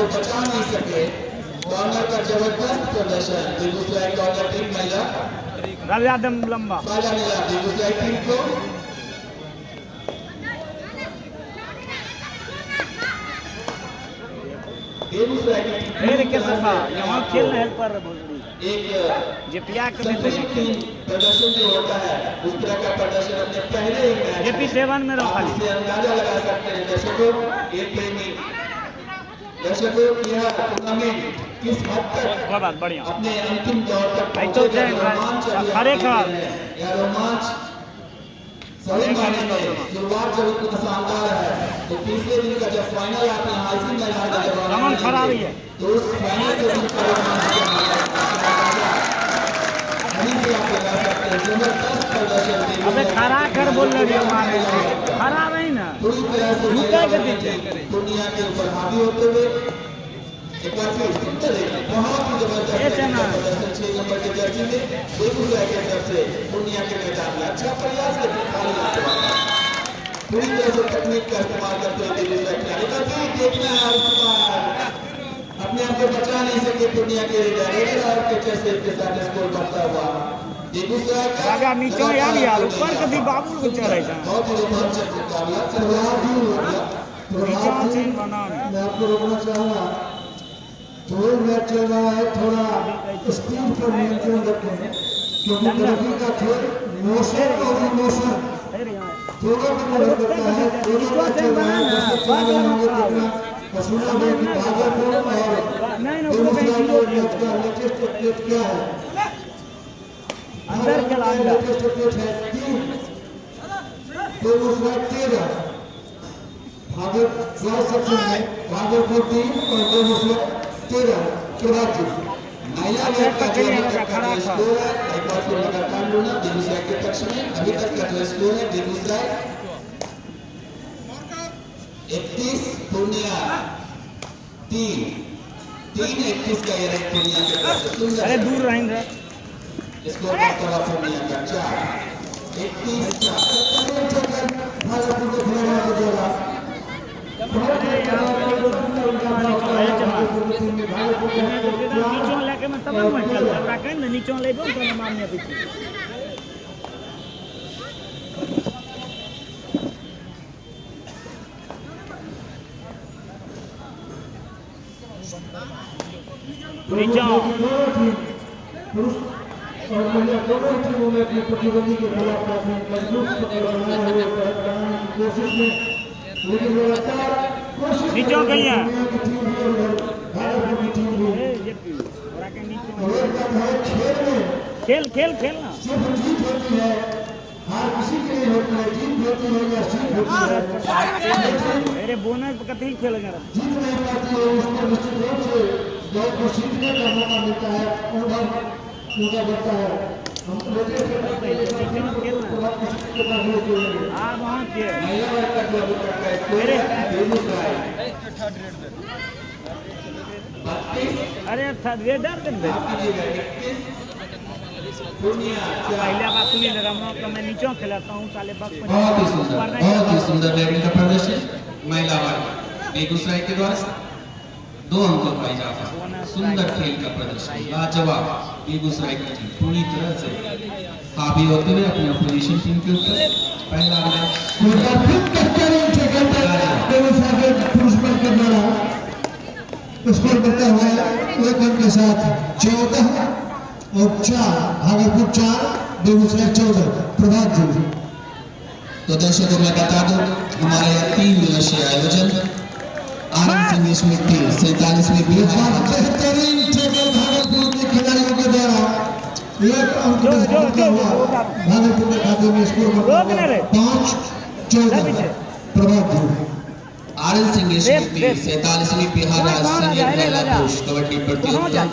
को बचा नहीं सके। कॉर्नर का जबरदस्त प्रदर्शन बेगूसराय कॉर्नर टीम महिला रवियादम लंबा फायदा मिला बेगूसराय टीम को। बेगूसराय की फिर के सफा यहाँ खेलना है पर एक जेपिया के प्रदर्शन जो होता है उस तरह का प्रदर्शन अपने पहले ही मैच जेपी 7 में रखा इससे अंदाजा लगा सकते हैं दर्शकों एक प्रेमी दर्शकों की यह टूर्नामेंट किस हद तक बात बढ़िया अपने अंतिम दौर तक तो यह रोमांच सही मायने में शुरुआत जब इतना शानदार है तो तीसरे दिन का जब फाइनल आता है हासिल मैदान का जब खड़ा रही है तो उस फाइनल के दिन का रोमांच अबे खड़ा कर बोल रही हमारे खड़ा नहीं ना पूरी तरह से दुनिया के ऊपर हावी होते हुए एक बार फिर सुनते रहिए बहुत ही जबरदस्त प्रदर्शन 6 नंबर के जर्सी में बेगूसराय की तरफ से दुनिया के मैदान में अच्छा प्रयास करके पूरी तरह से तकनीक का इस्तेमाल करते हुए बेगूसराय खिलाड़ी देखना है अपने आप को बचा नहीं सके दुनिया के रेडर और कैचर से के साथ स्कोर बढ़ता हुआ बेगूसराय का नीचे यार ऊपर कभी बाबू को चढ़े बहुत ही रोमांचक मुकाबला मैं आपको रोकना चाहूंगा थोड़ा मैच चल रहा है थोड़ा स्पीड पर नियंत्रण रखें क्योंकि कबड्डी का खेल मोशन और इमोशन दोनों पर निर्भर करता है। दोनों मैच चल रहा है जैसे चल रहे होंगे कितना पसीना में कि भागलपुर और बेगूसराय का मैच का लेटेस्ट अपडेट क्या है? अंदर चलाएगा लेटेस्ट अपडेट है 3 बेगूसराय 13 भागलपुर सेक्शन में भागलपुर 3 और बेगूसराय 13 के राज्य महिला वर्ग का जो अभी तक का स्कोर है एक बार फिर लगातार लूना बेगूसराय के पक्ष में अभी तक का जो स्कोर है बेगूसराय 31 पूर्णिया 3-31 का ये रैंक पूर्णिया के पास सुंदर अरे दूर रहेंगे स्कोर का तोड़ा पूर्णिया का 4-31 भागलपुर के खिलाड़ियों के द्वारा नीचों लेके मैं तब मैं चल रहा कहीं ना नीचों ले दो तो मारने पीछे नीचों और महिला दोनों टीमों में अपने प्रतिद्वंदी के खिलाफ काफी मजबूत कोशिश में लेकिन लगातार कोशिश नीचों के लिए भारत की टीम भी खेल खेल खेलना सिर्फ जीत होती है हार किसी के लिए होती है जीत होती है या जीत होती है अरे बोनस कतई खेलेंगे जीत नहीं पाती है उसको निश्चित रूप से दौड़ को सीखने का मौका मिलता है अनुभव उनका बढ़ता है हम लेटेस्ट महिला वर्ग का जो अभी तक का स्कोर है बेगूसराय 32 अरे रेडर दिन पहले बात सुनी ले रहा तो मैं नीचे खिलाता हूँ साले बहुत ही सुंदर लेवल का प्रदर्शन महिला वर्ग बेगूसराय के द्वारा 2 अंकों का इजाफा सुंदर खेल का प्रदर्शन लाजवाब बेगूसराय की टीम पूरी तरह से हावी होते हुए अपनी अपोजिशन टीम के ऊपर पहला मैच स्कोर करता हुआ 1 अंक के साथ 14 और 4 भागलपुर 4 बेगूसराय 14 प्रभात जी। तो दर्शकों मैं बता दूं हमारे 3 दिवसीय आयोजन आनंद सिंह स्मृति 47वीं बेहतरीन टेबल भागलपुर के खिलाड़ियों के द्वारा 1 अंक भागलपुर के खाते में स्कोर 5-14 प्रभात जी। आनंद सिंह स्मृति 47वीं बिहार राज्य सीनियर महिला पुरुष कबड्डी प्रतियोगिता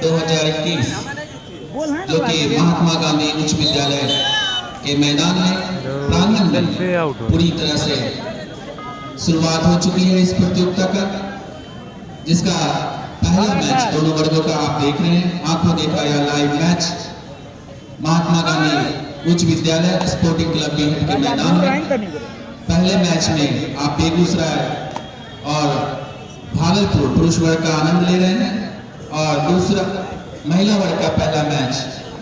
2021 जो कि महात्मा गांधी उच्च विद्यालय के मैदान में प्रांगण में पूरी तरह से शुरुआत हो चुकी है इस प्रतियोगिता का जिसका पहला मैच दोनों वर्गों का आप देख रहे हैं आंखों देखा यह लाइव मैच महात्मा गांधी उच्च विद्यालय स्पोर्टिंग क्लब बीहट के मैदान में पहले मैच में आप बेगूसराय और भागलपुर पुरुष वर्ग का आनंद ले रहे हैं और दूसरा महिला वर्ग का पहला मैच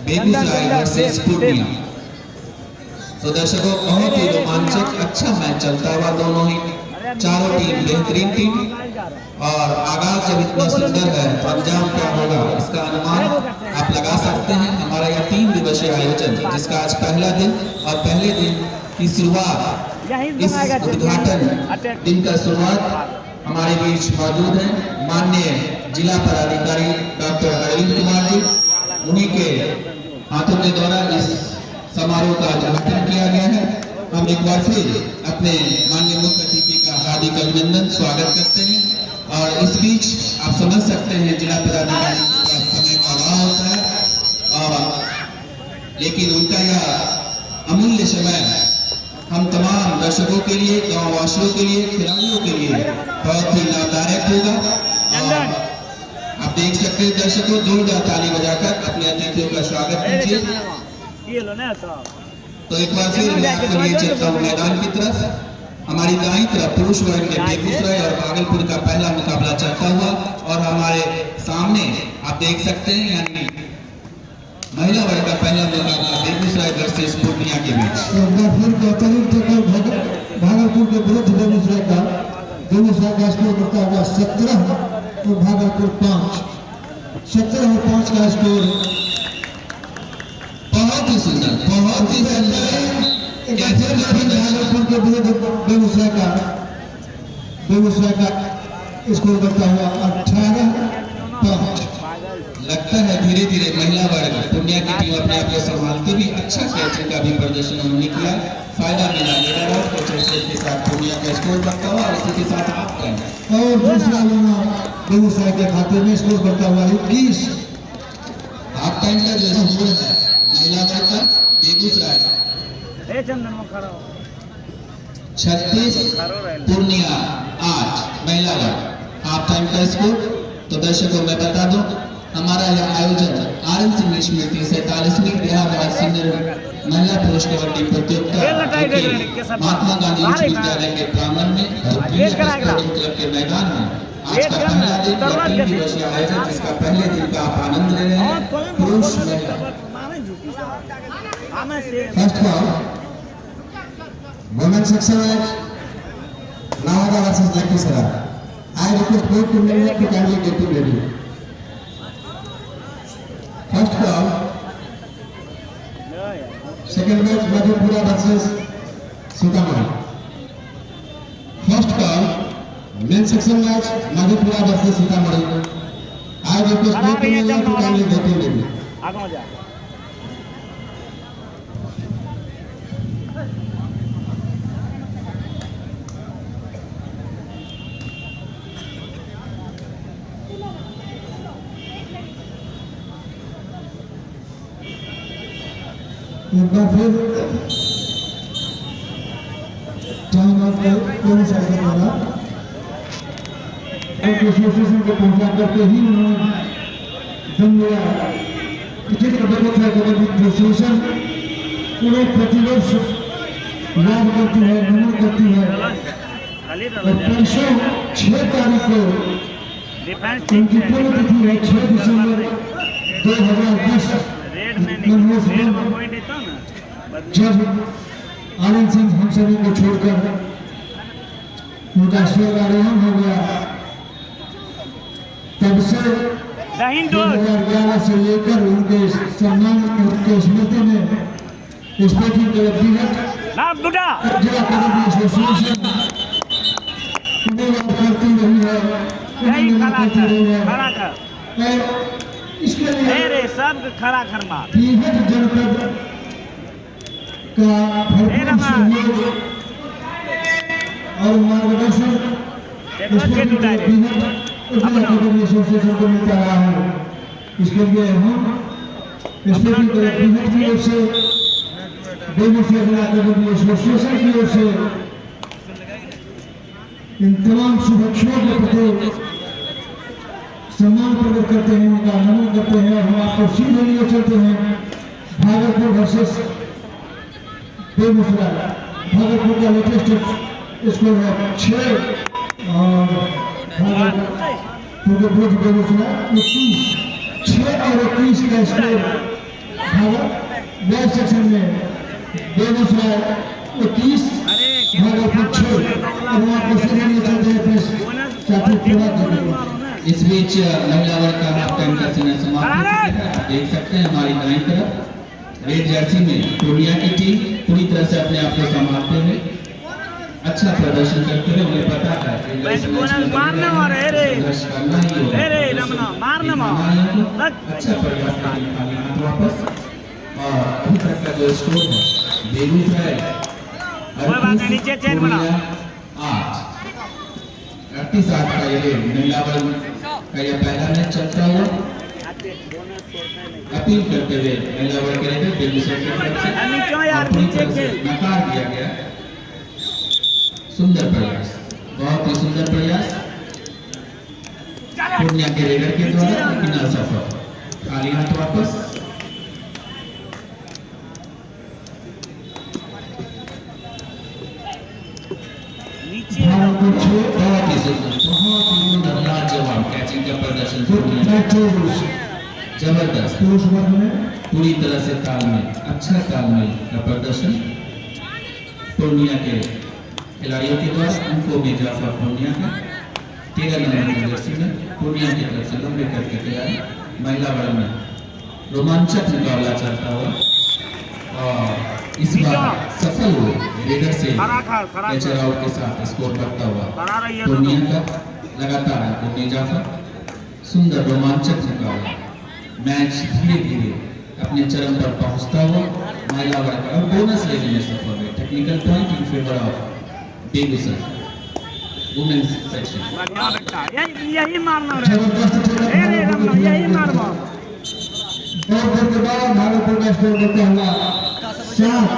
बेगूसराय वर्सेस पूर्णिया। तो दर्शकों बहुत ही रोमांचक अच्छा मैच चलता हुआ, दोनों ही चारों टीम बेहतरीन टीम, और आगाज जब इतना सुंदर है तो अंजाम क्या होगा इसका अनुमान आप लगा सकते हैं। हमारा यह 3 दिवसीय आयोजन जिसका आज पहला दिन और पहले दिन की शुरुआत, इस उद्घाटन दिन का शुरुआत हमारे बीच मौजूद है माननीय जिला पदाधिकारी डॉक्टर अरविंद कुमार जी। उन्हीं के हाथों के द्वारा इस समारोह का उद्घाटन किया गया है। हम एक बार फिर अपने माननीय मुख्य अतिथि का हार्दिक अभिनंदन स्वागत करते हैं। और इस बीच आप समझ सकते हैं जिला पदाधिकारी का समय का अभाव होता है, और लेकिन उनका यह अमूल्य समय हम तमाम दर्शकों के लिए, गाँव वासियों के लिए, खिलाड़ियों के लिए बहुत ही लाभदायक होगा। और आप देख सकते हैं दर्शकों, जोरदार ताली बजाकर अपने अतिथियों का स्वागत कीजिए। तो एक बार फिर मैं आपको लिए चलता हूँ मैदान की तरफ। हमारी दाईं तरफ पुरुष वर्ग में बेगूसराय और भागलपुर का पहला मुकाबला चलता हुआ, और हमारे सामने आप देख सकते हैं यानी महिला वर्ग का पहला मुकाबला बेगूसराय वर्सेस पूर्णिया के बीच। भागलपुर के विरुद्ध बेगूसराय का स्कोर करता हुआ 17 और भागलपुर 5, 17 और 5 का स्कोर। बहुत ही सुंदर, बहुत ही सुंदर। भागलपुर के विरुद्ध बेगूसराय का स्कोर करता हुआ 18-5। लगता है धीरे धीरे महिला वर्ग पूर्णिया की टीम अपने आप को संभालते भी अच्छा कैचिंग का भी प्रदर्शन उन्होंने किया, फायदा मिला। के साथ पूर्णिया का स्कोर बनता हुआ और इसी के साथ आप कहें और दूसरा लेना बेगूसराय के खाते में स्कोर करता हुआ 21। हाफ टाइम का जो स्कोर है महिला वर्ग का बेगूसराय 36, पूर्णिया 8 महिला वर्ग हाफ टाइम का स्कोर। तो दर्शकों मैं बता दूं हमारा यह आयोजन RNC इंग्लिश मीडियम की 47वीं बिहार राज्य सीनियर महिला पुरुष कबड्डी प्रतियोगिता महात्मा गांधी उच्च विद्यालय के प्रांगण में क्लब के मैदान में आज का पहला दिन 3 दिवसीय आयोजन, जिसका पहले दिन का आप आनंद ले रहे हैं। पुरुष महिला first ball women section match Navada versus Lakshmi. I request both team members to kindly get to ready. First ball, second match Madhepura versus Sitamarhi. First ball, men's section match Madhepura versus Sitamarhi. I request both team members to kindly get to ready. एक बार फिर time out दोनों side का द्वारा association को पहुंचा करके ही उन्होंने दम लिया। क्रिकेट कबड्डी एसोसिएशन उन्हें प्रतिवर्ष याद करती है, नमन करती है, और परसों 6 तारीख को उनकी पुण्यतिथि है 6 दिसंबर 2010 जब आनंद सिंह हम सभी को छोड़कर उनका स्वर्गारोहण हो गया। तब से 2011 से लेकर उनके सम्मान उनके स्मृति में स्पोर्टिंग कबड्डी जिला कबड्डी एसोसिएशन करती रही है, करती रही है। और इसके लिए बीहट जनपद का भरपूर सहयोग और मार्गदर्शन कबड्डी एसोसिएशन को मिलता रहा है। इसके लिए हम स्पोर्टिंग बीहट की ओर से, बेगूसराय जिला कबड्डी एसोसिएशन की ओर से इन तमाम शुभेच्छाओं के प्रति सम्मान प्रकट करते हैं, उनका नमन करते हैं। और हम आपको सीधे लिए चलते हैं भागलपुर वर्सेस बेगूसराय। भागलपुर का लेटेस्ट स्कोर है 6 और क्योंकि बुध बेगूसराय 6 और 21 का स्कोर बॉयज सेक्शन में बेगूसराय 21 भागलपुर 6 और वहाँ पर सीनियर चलते हैं साथी पूरा इस बीच महिला वर्ग का हाफ टाइम का समय समाप्त हो चुका है। आप देख सकते हैं हमारी दाईं तरफ रेड जर्सी में पूर्णिया की टीम पूरी तरह से अपने आप को संभालते हुए अच्छा प्रदर्शन करते हुए उन्हें पता है अच्छा प्रयास वापस और अभी तक का जो स्कोर है बेगूसराय 38 का ये महिला वर्ग का यह पहला मैच चलता हुआ अपील करते हुए महिला वर्ग के लिए बेगूसराय की तरफ से नकार दिया गया। सुंदर प्रयास, बहुत ही सुंदर प्रयास पूर्णिया के रेडर के द्वारा, लेकिन असफल। खाली हाथ वापस। बहुत ही सुंदर लाजवाब कैचिंग का प्रदर्शन जबरदस्त, पूरी तरह से तालमेल, अच्छा तालमेल का प्रदर्शन पूर्णिया के खिलाड़ियों के द्वारा। उनको भी जाफर पूर्णिया का 13 नंबर की जर्सी में पूर्णिया की तरफ से लंबे करके खिलाड़ी महिला वर्ग में रोमांचक मुकाबला चलता हुआ और इस बार सफल हुए रेडर से कैचर आउट के साथ स्कोर करता हुआ पूर्णिया का लगातार पूर्णिया जाफर। सुंदर रोमांचक मुकाबला, मैच धीरे धीरे अपने चरम पर पहुंचता हुआ महिला वर्ग और बोनस लेने में सफल हुए। Technical point in favour of Begusarai women's section. यही मारना है, यही मारना। बहुत देर के बाद भागलपुर का स्कोर देता हुआ 7।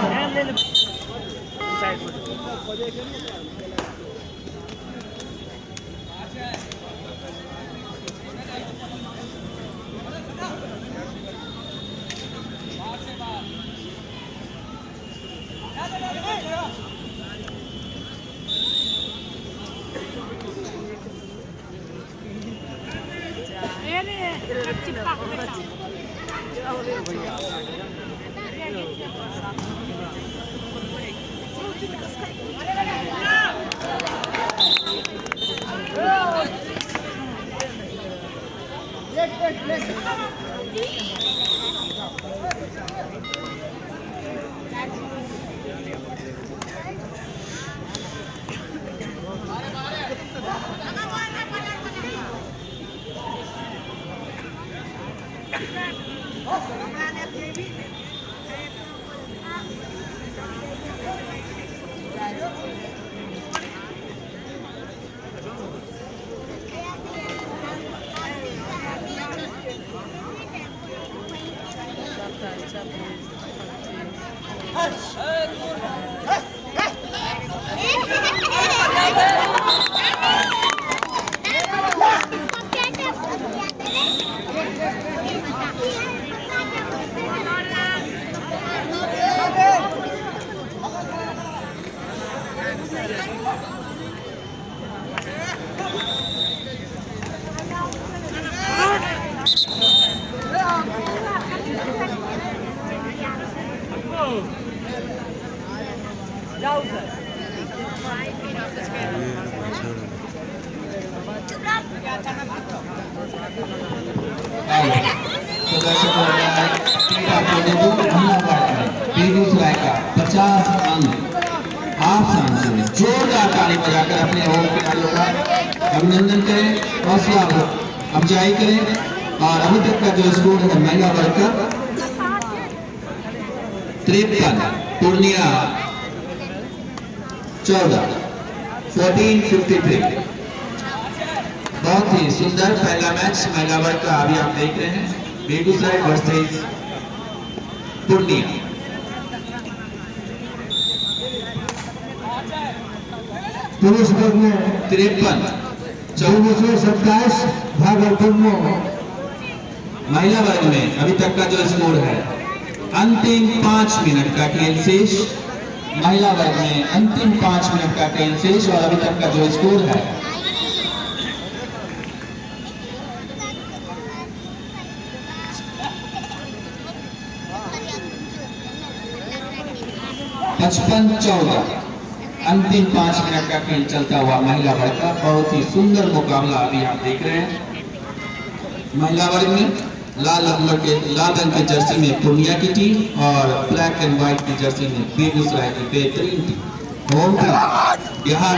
बेगूसराय का 50 अंक हाफ सांचे में जोरदार ताली बजाकर अपने होम खिलाड़ियों का अभिनंदन करें, हौसला अफजाई करें। और अभी तक का जो स्कोर है महिला वर्ग का 53, पूर्णिया 14, 14-53। बहुत ही सुंदर पहला मैच महिला वर्ग का अभी आप देख रहे हैं, बेगूसराय वर्सेस पूर्णिया। पुरुष वर्ग में 53, 27 भागलपुर में। महिला वर्ग में अभी तक का जो स्कोर है अंतिम 5 मिनट का खेल शेष। महिला वर्ग में अंतिम 5 मिनट का खेल शेष और अभी तक का जो स्कोर है 55-14। अंतिम 5 मिनट का खेल चलता हुआ महिला वर्ग का बहुत ही सुंदर मुकाबला अभी आप देख रहे हैं। महिला वर्ग में लाल रंग के जर्सी में पूर्णिया की टीम और ब्लैक एंड व्हाइट की जर्सी में बेगूसराय की बेहतरीन टीम होम टीम बिहार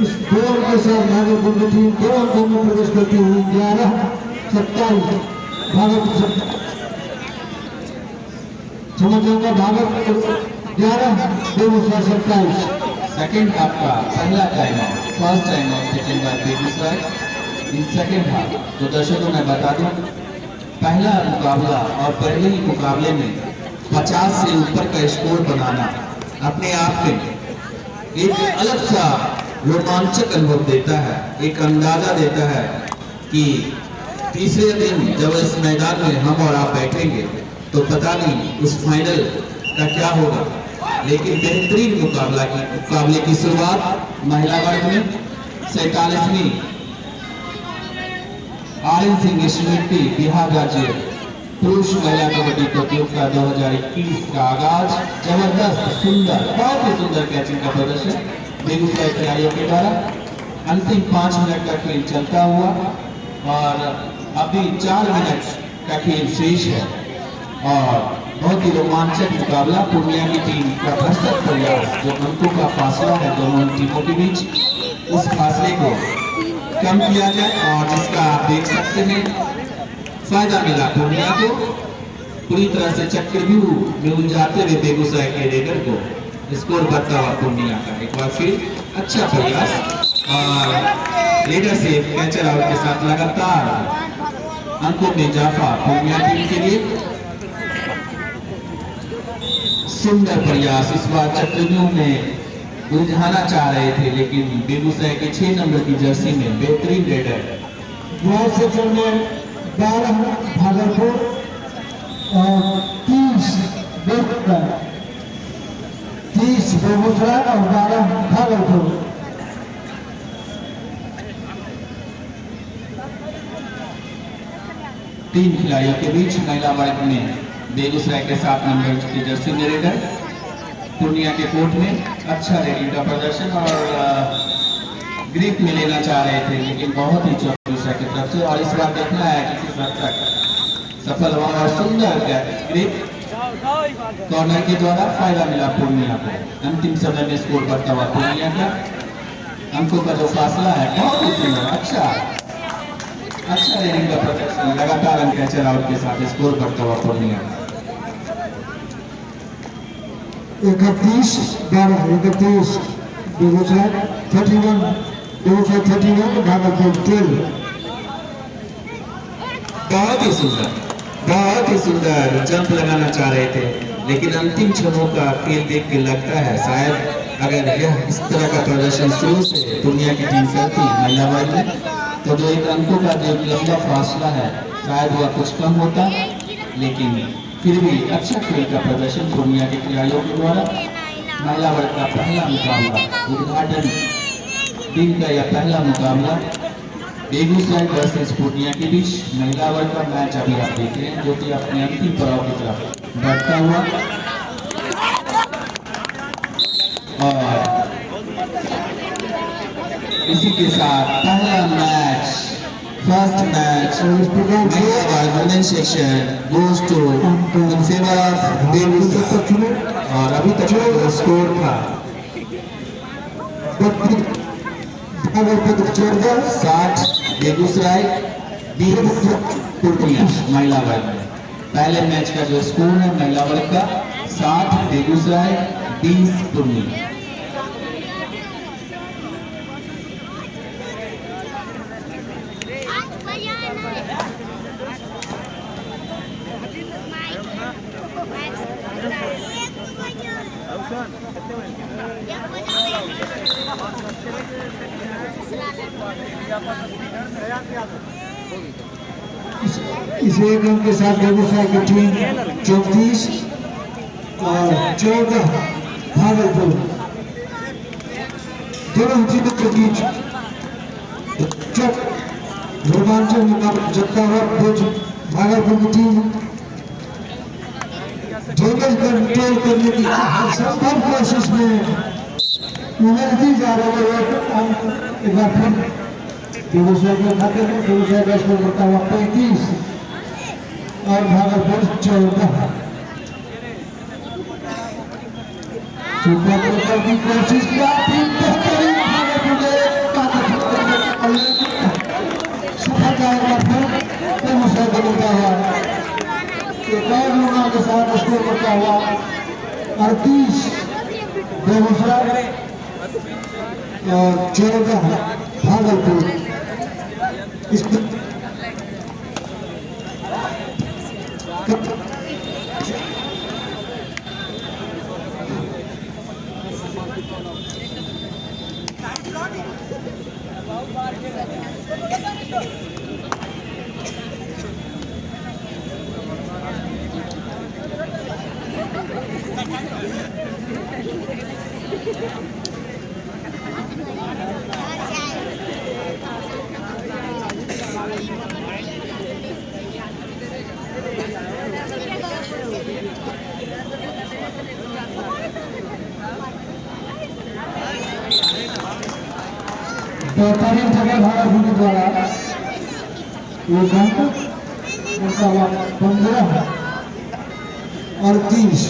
इस गोल के साथ भागलपुर की टीम 2 अंकों में प्रवेश करती हुई 11-27 भागलपुर समझ जाऊंगा भागलपुर 11 बेगूसराय 27। सेकेंड हाफ का पहला time out, first time out taken by Begusarai in second half. तो दर्शकों मैं बता दूं पहला मुकाबला और पहले ही मुकाबले में 50 से ऊपर का स्कोर बनाना अपने आप में एक अलग सा रोमांचक अनुभव देता है, एक अंदाजा देता है कि तीसरे दिन जब इस मैदान में हम और आप बैठेंगे तो पता नहीं उस फाइनल का क्या होगा। लेकिन बेहतरीन मुकाबले की शुरुआत महिला वर्ग में 47वीं आर्यन सिंह स्मृति बिहार राज्य पुरुष महिला कबड्डी प्रतियोगिता 2021 का आगाज जबरदस्त सुंदर बहुत ही सुंदर कैचिंग का प्रदर्शन बेगूसराय खिलाड़ियों के द्वारा। अंतिम 5 मिनट का खेल चलता हुआ और अभी 4 मिनट का खेल शेष है और बहुत ही रोमांचक मुकाबला। पूर्णिया की टीम का भरसक प्रयास जो अंकों का फासला है दोनों टीमों के बीच उस फासले को कम किया जाए और जिसका आप देख सकते हैं फायदा मिला पूर्णिया को। पूरी तरह से चक्रव्यूह में उलझाते हुए बेगूसराय के रेडर को स्कोर बढ़ता हुआ पूर्णिया का एक बार फिर अच्छा प्रयास और रेडर से कैचर आउट के साथ लगातार अंकों में इजाफा पूर्णिया टीम के लिए। सुंदर प्रयास इस बार चक्रव्यूह में उलझाना चाह रहे थे लेकिन बेगूसराय के 6 नंबर की जर्सी में बेहतरीन रेडर 9 सेक्शन में 12 भागलपुर और 30 बेगूसराय और 12 भागलपुर। तीन खिलाड़ियों के बीच महिला वर्ग में बेगूसराय के 7 नंबर की जर्सी में रेडर पूर्णिया के कोर्ट में अच्छा रेडिंग का प्रदर्शन और ग्रिप में लेना चाह रहे थे लेकिन बहुत ही बेगूसराय की तरफ से और इस बार देखना है कि किस हद तक सफल हुआ और सुंदर ग्रिप कॉर्नर के द्वारा फायदा मिला पूर्णिया को। अंतिम समय में स्कोर बढ़ता हुआ पूर्णिया का अंकों का जो फासला है बहुत ही सुंदर अच्छा रेडिंग का प्रदर्शन लगातार अंक कैचर आउट के साथ स्कोर बढ़ता हुआ पूर्णिया 31-12 बेगूसराय 31 भागलपुर 12। बहुत ही सुंदर जंप लगाना चाह रहे थे लेकिन अंतिम क्षणों का खेल देख के लगता है शायद अगर यह इस तरह का प्रदर्शन शुरू से पूर्णिया की टीम करती महिला वर्ग में तो जो एक अंकों का जो लंबा फासला है शायद वह कुछ कम होता लेकिन फिर भी अच्छा खेल का प्रदर्शन पूर्णिया के खिलाड़ियों के द्वारा। महिला वर्ग का पहला मुकाबला उद्घाटन दिन का यह पहला मुकाबला बेगूसराय वर्सेस पूर्णिया के बीच महिला वर्ग का मैच अभी आप देख रहे हैं जो कि अपने अंतिम पड़ाव की तरफ बढ़ता हुआ और इसी के साथ पहला match first match women section goes to in favour of Begusarai और अभी तक स्कोर था 60 बेगूसराय 20 पूर्णिया महिला वर्ग में। पहले मैच का जो स्कोर है महिला वर्ग का 60 बेगूसराय 20 पूर्णिया। इस एक अंक के साथ बेगूसराय की टीम 34 और 14 भागलपुर दोनों टीमों के बीच रोमांचक मुकाबला जमता हुआ भागलपुर की टीम डैमेज कंट्रोल करने की संभव कोशिश में उभरती जा रही है। एक बार फिर बेगूसराय के खाते में बेगूसराय का स्कोर करता हुआ 35 और भागलपुर 14। की कोशिश किया सफल जाएगा फिर बेगूसराय को मिलता हुआ एक और लोगों के साथ स्कोर करता हुआ 38 बेगूसराय और 14 भागलपुर। इस बेहतरीन जगह भागलपुर के द्वारा ये अंक 15 और 30।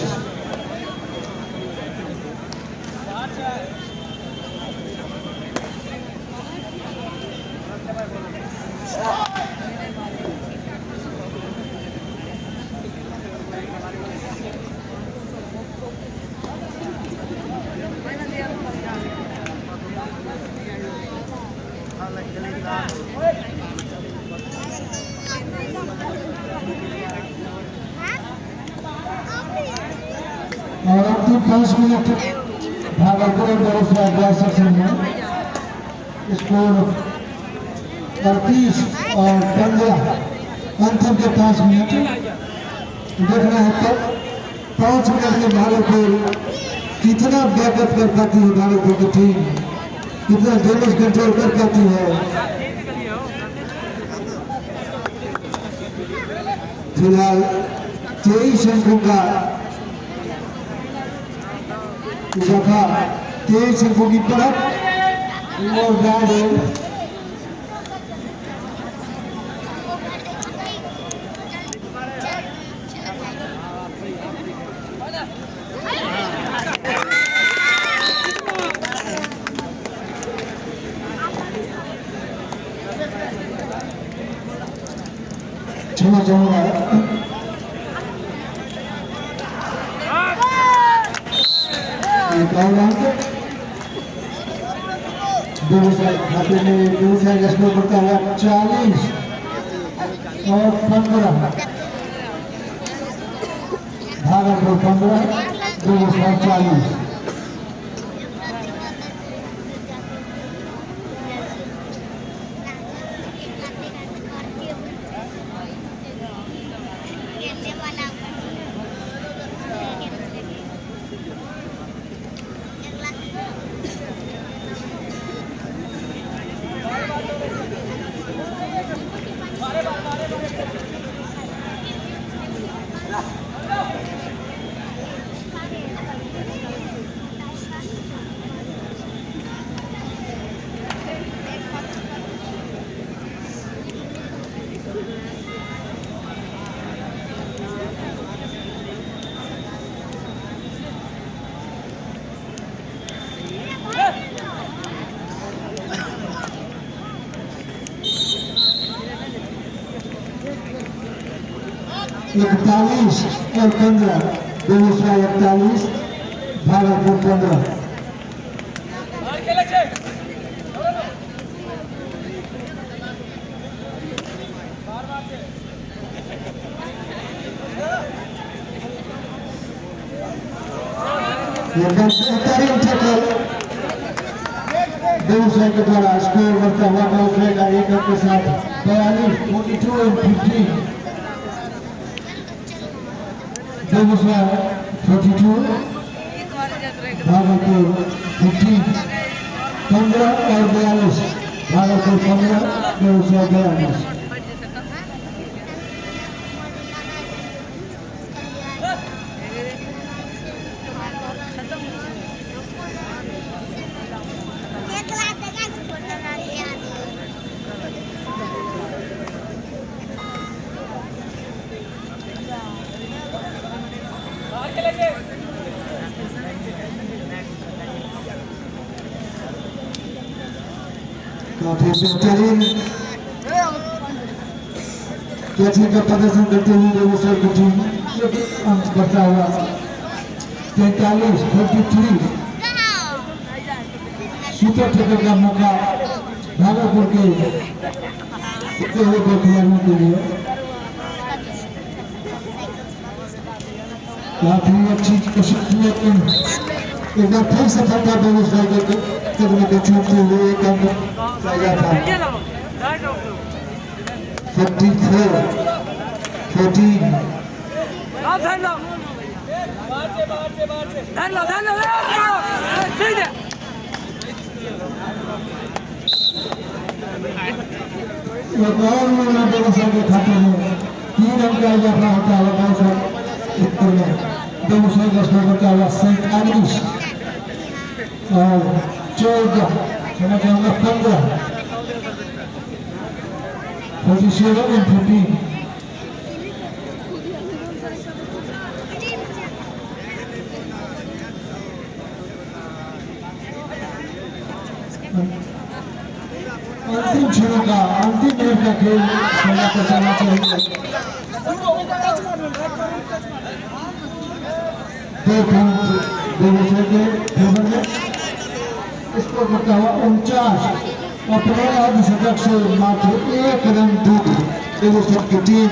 और अंतिम 5 मिनट भागलपुर और बेगूसराय ब्लॉक सेक्शन में स्कोर 38 और 15। अंतिम के 5 मिनट देखना है तब 5 मिनट में भागलपुर कितना बैकअप कर पाती है, भागलपुर की टीम कितना डैमेज कंट्रोल कर पाती है। फिलहाल 23 अंकों का इजाफा 23 अंकों की तरफ और बैड है। क्षमा चाहूंगा बेगूसराय खाते में बेगूसराय का स्कोर करता हुआ 40 और 15। भागलपुर 15 बेगूसराय 40। इकतालीस और 15 बेगूसराय 41 भागलपुर 15। बेगूसराय के द्वारा स्कोर करता हुआ बेगूसराय का एक अंक के साथ 42 42 और 15। बेगूसराय 42 भागलपुर 15 15 और 42 भागलपुर 15। बेगूसराय गया। काफी बेहतरीन कैचिंग का प्रदर्शन करते हुए बेगूसराय की टीम अंक बढ़ता हुआ 43-43। सुपर टेकर का मौका भागलपुर के हुए दो खिलाड़ियों के लिए। काफी अच्छी कोशिश की लेकिन एक बार फिर सफलता बेगूसराय के कदम को छूटते हुए एक अंक पाया था। 44-14। एक और बेगूसराय के खाते में 3 अंक का इजाफा होता है। उत्तर में बेगूसराय का स्कोर होता है 47 और 14 क्षमा चाहूंगा 15। 47-15। अंतिम क्षणों का अंतिम मिनट का खेल खेला कर चलना चाहिए। 2 पॉइंट बेगूसराय के फेवर में। स्कोर करता हुआ 49। अपने अर्धशतक से मात्र 1 रन दूर बेगूसराय की टीम।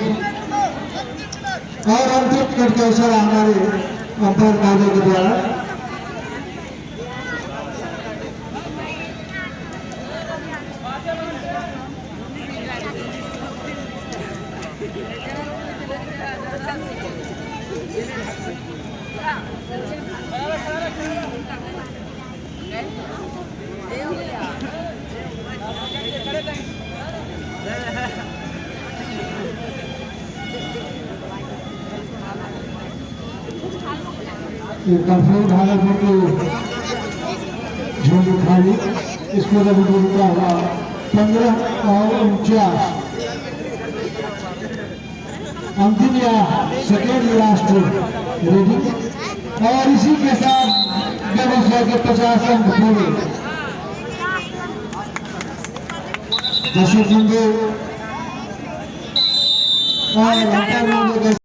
और अंतिम मिनट का इशारा हमारे अंपायर महोदय के द्वारा। भागलपुर की झोली खाली। इसको जब रुका हुआ 15 और 49। अंतिम या सेकेंड लास्ट रेडिंग। और इसी के साथ बेगूसराय के 50 अंक पूरे। दर्शक बंधु और